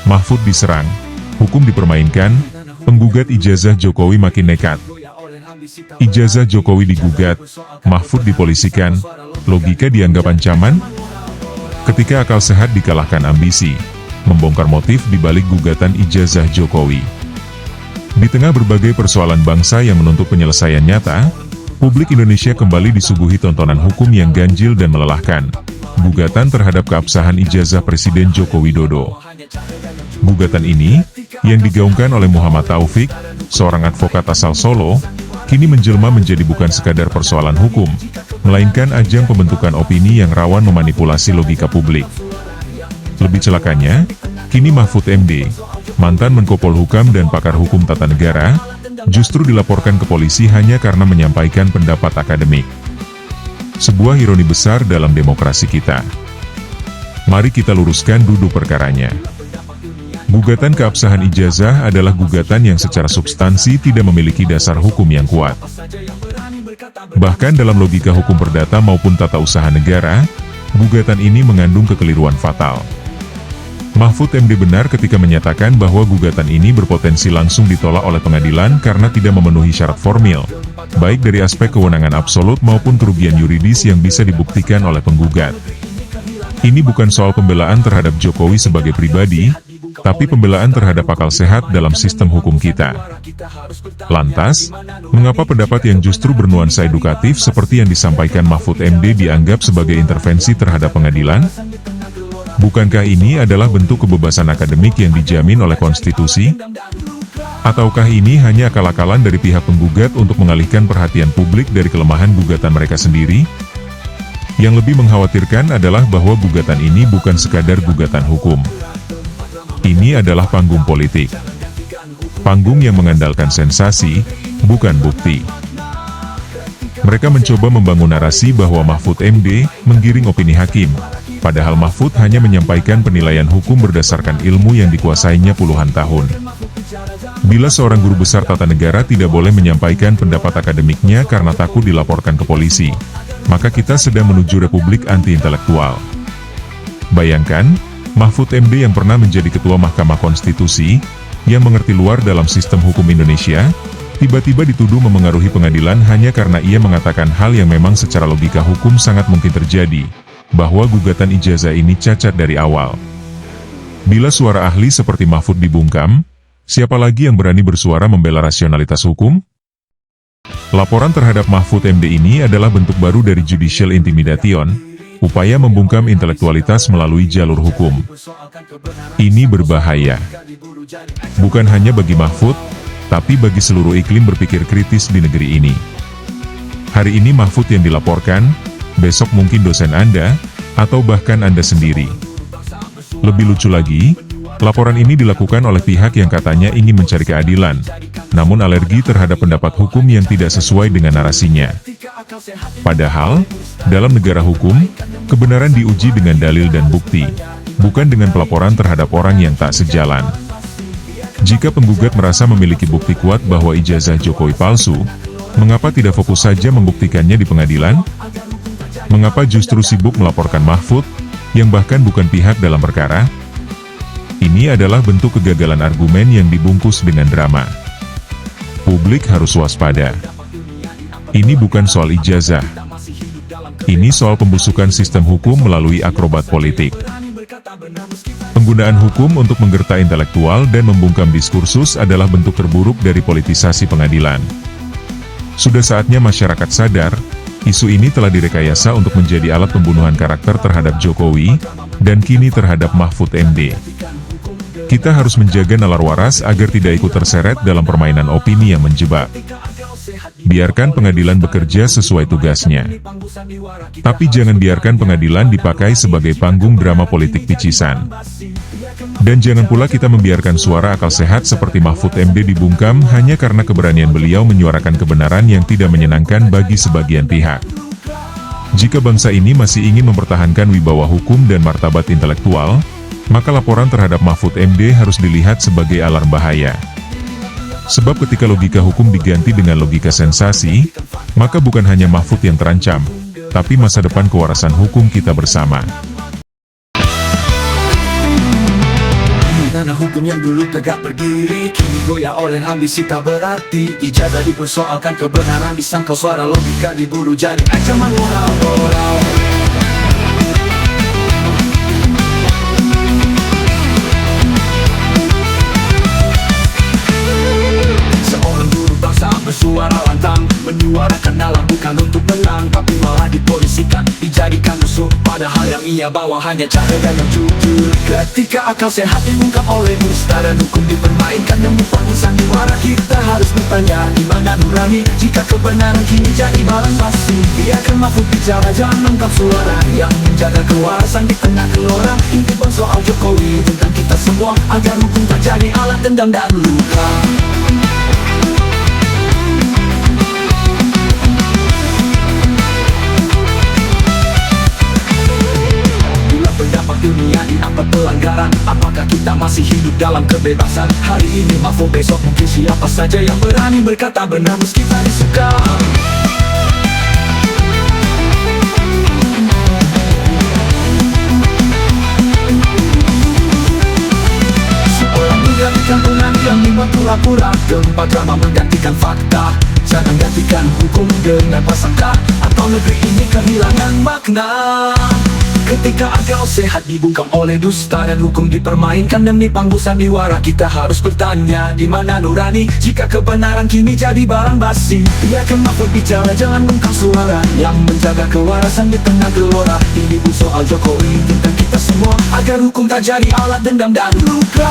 Mahfud diserang, hukum dipermainkan, penggugat ijazah Jokowi makin nekat. Ijazah Jokowi digugat, Mahfud dipolisikan, logika dianggap ancaman? Ketika akal sehat dikalahkan ambisi, membongkar motif dibalik gugatan ijazah Jokowi. Di tengah berbagai persoalan bangsa yang menuntut penyelesaian nyata, publik Indonesia kembali disuguhi tontonan hukum yang ganjil dan melelahkan. Gugatan terhadap keabsahan ijazah Presiden Joko Widodo. Gugatan ini, yang digaungkan oleh Muhammad Taufik, seorang advokat asal Solo, kini menjelma menjadi bukan sekadar persoalan hukum, melainkan ajang pembentukan opini yang rawan memanipulasi logika publik. Lebih celakanya, kini Mahfud MD, mantan Menko Polhukam dan pakar hukum tata negara, justru dilaporkan ke polisi hanya karena menyampaikan pendapat akademik. Sebuah ironi besar dalam demokrasi kita. Mari kita luruskan duduk perkaranya. Gugatan keabsahan ijazah adalah gugatan yang secara substansi tidak memiliki dasar hukum yang kuat. Bahkan dalam logika hukum perdata maupun tata usaha negara, gugatan ini mengandung kekeliruan fatal. Mahfud MD benar ketika menyatakan bahwa gugatan ini berpotensi langsung ditolak oleh pengadilan karena tidak memenuhi syarat formil, baik dari aspek kewenangan absolut maupun kerugian yuridis yang bisa dibuktikan oleh penggugat. Ini bukan soal pembelaan terhadap Jokowi sebagai pribadi, tapi pembelaan terhadap akal sehat dalam sistem hukum kita. Lantas, mengapa pendapat yang justru bernuansa edukatif seperti yang disampaikan Mahfud MD dianggap sebagai intervensi terhadap pengadilan? Bukankah ini adalah bentuk kebebasan akademik yang dijamin oleh konstitusi? Ataukah ini hanya akal-akalan dari pihak penggugat untuk mengalihkan perhatian publik dari kelemahan gugatan mereka sendiri? Yang lebih mengkhawatirkan adalah bahwa gugatan ini bukan sekadar gugatan hukum. Ini adalah panggung politik. Panggung yang mengandalkan sensasi, bukan bukti. Mereka mencoba membangun narasi bahwa Mahfud MD menggiring opini hakim, padahal Mahfud hanya menyampaikan penilaian hukum berdasarkan ilmu yang dikuasainya puluhan tahun. Bila seorang guru besar tata negara tidak boleh menyampaikan pendapat akademiknya karena takut dilaporkan ke polisi, maka kita sedang menuju republik anti-intelektual. Bayangkan, Mahfud MD yang pernah menjadi Ketua Mahkamah Konstitusi, yang mengerti luar dalam sistem hukum Indonesia, tiba-tiba dituduh memengaruhi pengadilan hanya karena ia mengatakan hal yang memang secara logika hukum sangat mungkin terjadi, bahwa gugatan ijazah ini cacat dari awal. Bila suara ahli seperti Mahfud dibungkam, siapa lagi yang berani bersuara membela rasionalitas hukum? Laporan terhadap Mahfud MD ini adalah bentuk baru dari judicial intimidation, upaya membungkam intelektualitas melalui jalur hukum. Ini berbahaya. Bukan hanya bagi Mahfud, tapi bagi seluruh iklim berpikir kritis di negeri ini. Hari ini Mahfud yang dilaporkan, besok mungkin dosen Anda, atau bahkan Anda sendiri. Lebih lucu lagi, laporan ini dilakukan oleh pihak yang katanya ingin mencari keadilan, namun alergi terhadap pendapat hukum yang tidak sesuai dengan narasinya. Padahal, dalam negara hukum, kebenaran diuji dengan dalil dan bukti, bukan dengan pelaporan terhadap orang yang tak sejalan. Jika penggugat merasa memiliki bukti kuat bahwa ijazah Jokowi palsu, mengapa tidak fokus saja membuktikannya di pengadilan? Mengapa justru sibuk melaporkan Mahfud, yang bahkan bukan pihak dalam perkara? Ini adalah bentuk kegagalan argumen yang dibungkus dengan drama. Publik harus waspada. Ini bukan soal ijazah. Ini soal pembusukan sistem hukum melalui akrobat politik. Penggunaan hukum untuk menggerta intelektual dan membungkam diskursus adalah bentuk terburuk dari politisasi pengadilan. Sudah saatnya masyarakat sadar, isu ini telah direkayasa untuk menjadi alat pembunuhan karakter terhadap Jokowi, dan kini terhadap Mahfud MD. Kita harus menjaga nalar waras agar tidak ikut terseret dalam permainan opini yang menjebak. Biarkan pengadilan bekerja sesuai tugasnya. Tapi jangan biarkan pengadilan dipakai sebagai panggung drama politik picisan. Dan jangan pula kita membiarkan suara akal sehat seperti Mahfud MD dibungkam hanya karena keberanian beliau menyuarakan kebenaran yang tidak menyenangkan bagi sebagian pihak. Jika bangsa ini masih ingin mempertahankan wibawa hukum dan martabat intelektual, maka laporan terhadap Mahfud MD harus dilihat sebagai alarm bahaya. Sebab ketika logika hukum diganti dengan logika sensasi, maka bukan hanya Mahfud yang terancam, tapi masa depan kewarasan hukum kita bersama. Tanah hukum yang dulu tegak berdiri kini goyah oleh ambisi tak berarti. Ijazah dipersoalkan, kebenaran disangkal, suara logika diburu jadi ancaman moral. Seorang guru bangsa bersuara lantang, menyuarakan nalar bukan untuk menang, tapi malah dipolisikan, dijadikan musuh. Padahal yang ia bawa hanya cara dan yang jujur. Ketika akal sehat diungkap oleh dusta dan hukum dipermainkan demi panggung sandiwara, kita harus bertanya di mana nurani jika kebenaran kini jadi barang basi. Biarkan Mahfud bicara, jangan lengkap suara yang menjaga kewarasan di tengah gelora. Ini pun soal Jokowi tentang kita semua, agar hukum tak jadi alat dendam dan luka. Dunia dianggap pelanggaran, apakah kita masih hidup dalam kebebasan? Hari ini Mahfud, besok mungkin siapa saja yang berani berkata benar meski tak disuka. Seorang menggantikan pengadilan membuat pura-pura, gempa drama menggantikan fakta. Jangan gantikan hukum dengan prasangka, atau negeri ini kehilangan makna. Ketika akal sehat dibungkam oleh dusta dan hukum dipermainkan demi panggung sandiwara, kita harus bertanya di mana nurani jika kebenaran kini jadi barang basi. Biarkan Mahfud bicara, jangan bungkam suara yang menjaga kewarasan di tengah gelora. Ini pun soal Jokowi tentang kita semua, agar hukum tak jadi alat dendam dan luka.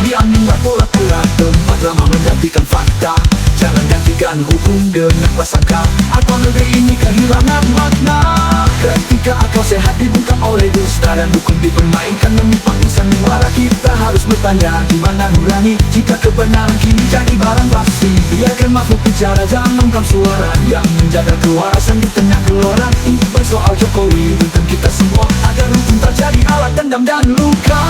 Diambil pura-pura, tempat drama menggantikan fakta. Jangan gantikan hukum dengan prasangka, atau negeri ini kehilangan makna. Ketika akal sehat dibungkam oleh dusta dan hukum dipermainkan demi panggung sandiwara, kita harus bertanya di mana nurani jika kebenaran kini jadi barang basi. Biarkan Mahfud bicara, jangan lengkap suara yang menjaga kewarasan di tengah gelora. Ini bersoal Jokowi tentang kita semua, agar hukum tak jadi alat dendam dan luka.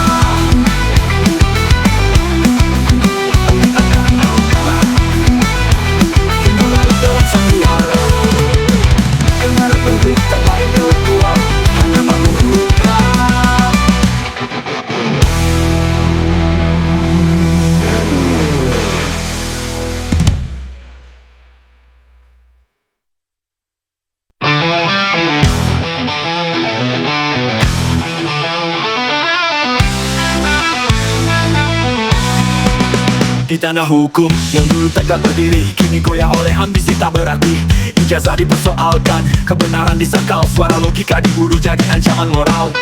Di tanah hukum yang dulu tegak berdiri kini goyah oleh ambisi tak berarti. Ijazah dipersoalkan, kebenaran disangkal, suara logika diburu jadi ancaman moral.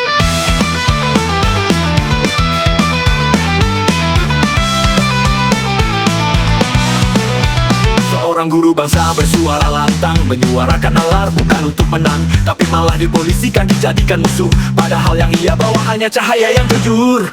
Seorang guru bangsa bersuara lantang, menyuarakan nalar bukan untuk menang, tapi malah dipolisikan, dijadikan musuh. Padahal yang ia bawa hanya cahaya yang jujur.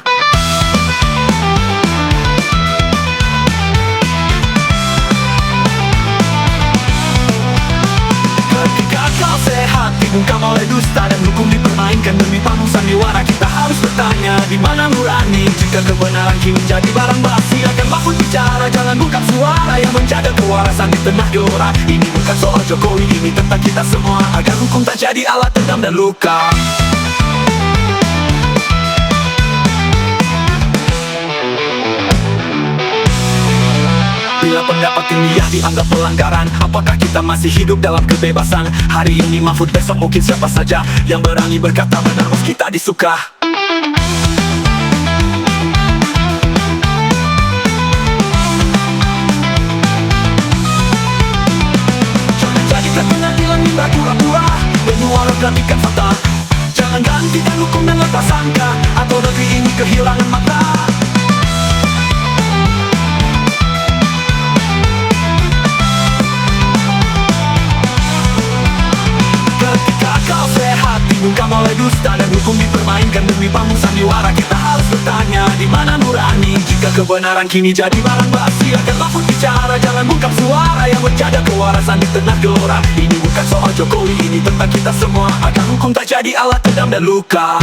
Dibungkam oleh dusta dan hukum dipermainkan demi panggung sandiwara, kita harus bertanya di mana nurani jika kebenaran kini jadi barang basi. Akan Mahfud bicara, jangan bungkam suara yang menjaga kewarasan di tengah gelora. Ini bukan soal Jokowi, ini tentang kita semua, agar hukum tak jadi alat dendam dan luka. Bila pendapat ilmiah dianggap pelanggaran, apakah kita masih hidup dalam kebebasan? Hari ini Mahfud, besok mungkin siapa saja yang berani berkata benar meski tak disuka. Jangan jadikan pengadilan minta pura-pura, menyuarakan ikan fakta. Jangan gantikan hukum dengan prasangka, atau negeri ini kehilangan makna. Bungkam oleh dusta dan hukum dipermainkan demi panggung sandiwara, kita harus bertanya di mana nurani jika kebenaran kini jadi barang basi. Akan Mahfud bicara, jangan bungkam suara yang menjaga kewarasan di tengah gelora. Ini bukan soal Jokowi, ini tentang kita semua, agar hukum tak jadi alat dendam dan luka.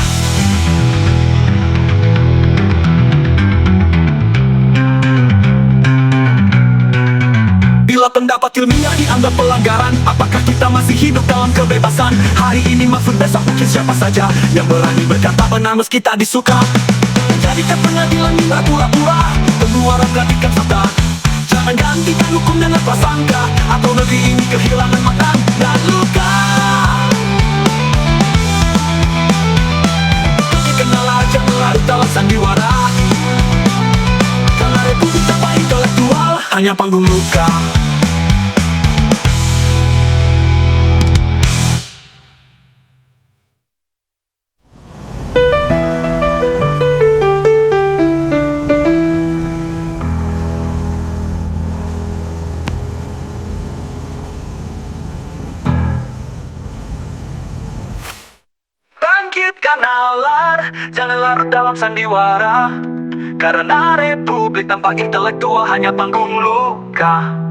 Segala pendapat ilmiah dianggap pelanggaran. Apakah kita masih hidup dalam kebebasan? Hari ini Mahfud, besok mungkin siapa saja yang berani berkata benar meski tak disuka. Jadikan pengadilan minta pura-pura, pengeluaran gantikan fakta. Jangan gantikan hukum dengan prasangka, atau negeri ini kehilangan makna dan luka. Kenal aja melarut dalam sandiwara, karena republik tanpa intelektual hanya panggung luka. Bangkitkan nalar, jangan larut dalam sandiwara, karena republik tanpa intelektual hanya panggung luka.